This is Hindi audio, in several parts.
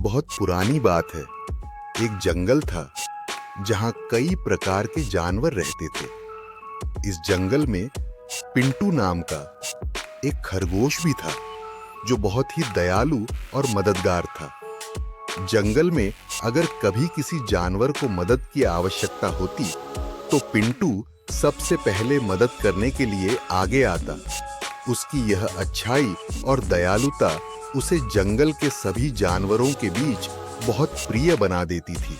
बहुत पुरानी बात है। एक जंगल था जहां कई प्रकार के जानवर रहते थे। इस जंगल में पिंटू नाम का एक खरगोश भी था जो बहुत ही दयालु और मददगार था। जंगल में अगर कभी किसी जानवर को मदद की आवश्यकता होती तो पिंटू सबसे पहले मदद करने के लिए आगे आता। उसकी यह अच्छाई और दयालुता उसे जंगल के सभी जानवरों के बीच बहुत प्रिय बना देती थी।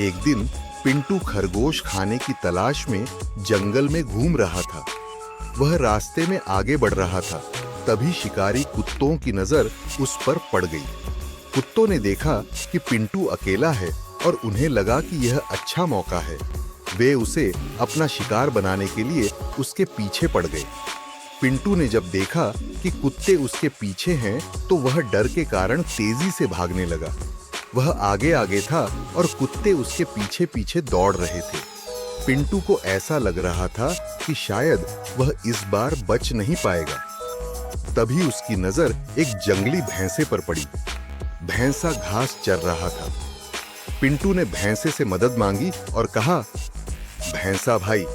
एक दिन पिंटू खरगोश खाने की तलाश में जंगल में घूम रहा था। वह रास्ते में आगे बढ़ रहा था, तभी शिकारी कुत्तों की नजर उस पर पड़ गई। कुत्तों ने देखा कि पिंटू अकेला है और उन्हें लगा कि यह अच्छा मौका है। वे उसे अपना शिकार बनाने के लिए उसके पीछे पड़ गए। पिंटू ने जब देखा कि कुत्ते उसके पीछे हैं तो वह डर के कारण तेजी से भागने लगा। वह आगे आगे था और कुत्ते उसके पीछे पीछे दौड़ रहे थे। पिंटू को ऐसा लग रहा था कि शायद वह इस बार बच नहीं पाएगा। तभी उसकी नजर एक जंगली भैंसे पर पड़ी। भैंसा घास चर रहा था। पिंटू ने भैंसे से मदद मांगी और कहा, भैंसा भाई,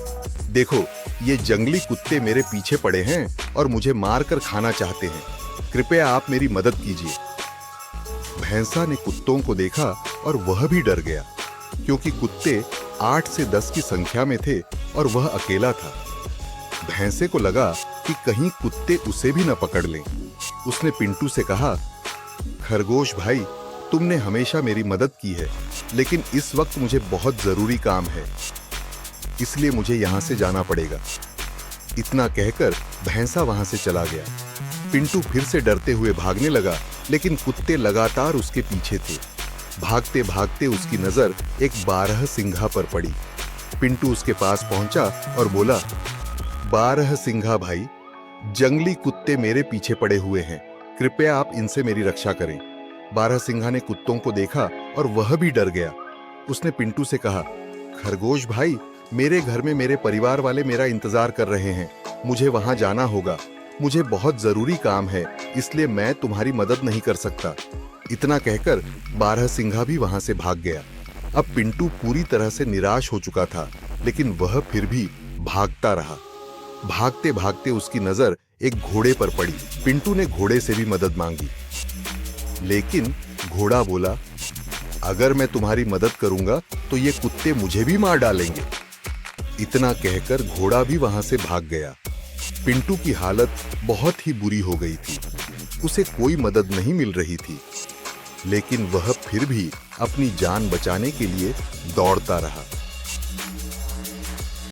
देखो ये जंगली कुत्ते मेरे पीछे पड़े हैं और मुझे मारकर खाना चाहते हैं। कृपया आप मेरी मदद कीजिए। भैंसा ने कुत्तों को देखा और वह भी डर गया, क्योंकि कुत्ते 8 से 10 की संख्या में थे और वह अकेला था। भैंसे को लगा कि कहीं कुत्ते उसे भी न पकड़ लें। उसने पिंटू से कहा, खरगोश भाई, तुमने हमेशा मेरी मदद की है, लेकिन इस वक्त मुझे बहुत जरूरी काम है, इसलिए मुझे यहां से जाना पड़ेगा। इतना कहकर भैंसा वहां से चला गया। पिंटू फिर से डरते हुए भागने लगा, लेकिन कुत्ते लगातार उसके पीछे थे। भागते भागते उसकी नजर एक बारहसिंघा पर पड़ी। पिंटू उसके पास पहुंचा और बोला, बारहसिंघा भाई, जंगली कुत्ते मेरे पीछे पड़े हुए हैं, कृपया आप इनसे मेरी रक्षा करें। बारहसिंघा ने कुत्तों को देखा और वह भी डर गया। उसने पिंटू से कहा, खरगोश भाई, मेरे घर में मेरे परिवार वाले मेरा इंतजार कर रहे हैं, मुझे वहां जाना होगा। मुझे बहुत जरूरी काम है, इसलिए मैं तुम्हारी मदद नहीं कर सकता। इतना कहकर बारहसिंघा भी वहां से भाग गया। अब पिंटू पूरी तरह से निराश हो चुका था, लेकिन वह फिर भी भागता रहा। भागते भागते उसकी नजर एक घोड़े पर पड़ी। पिंटू ने घोड़े से भी मदद मांगी, लेकिन घोड़ा बोला, अगर मैं तुम्हारी मदद करूंगा तो ये कुत्ते मुझे भी मार डालेंगे। इतना कहकर घोड़ा भी वहां से भाग गया। पिंटू की हालत बहुत ही बुरी हो गई थी। उसे कोई मदद नहीं मिल रही थी, लेकिन वह फिर भी अपनी जान बचाने के लिए दौड़ता रहा।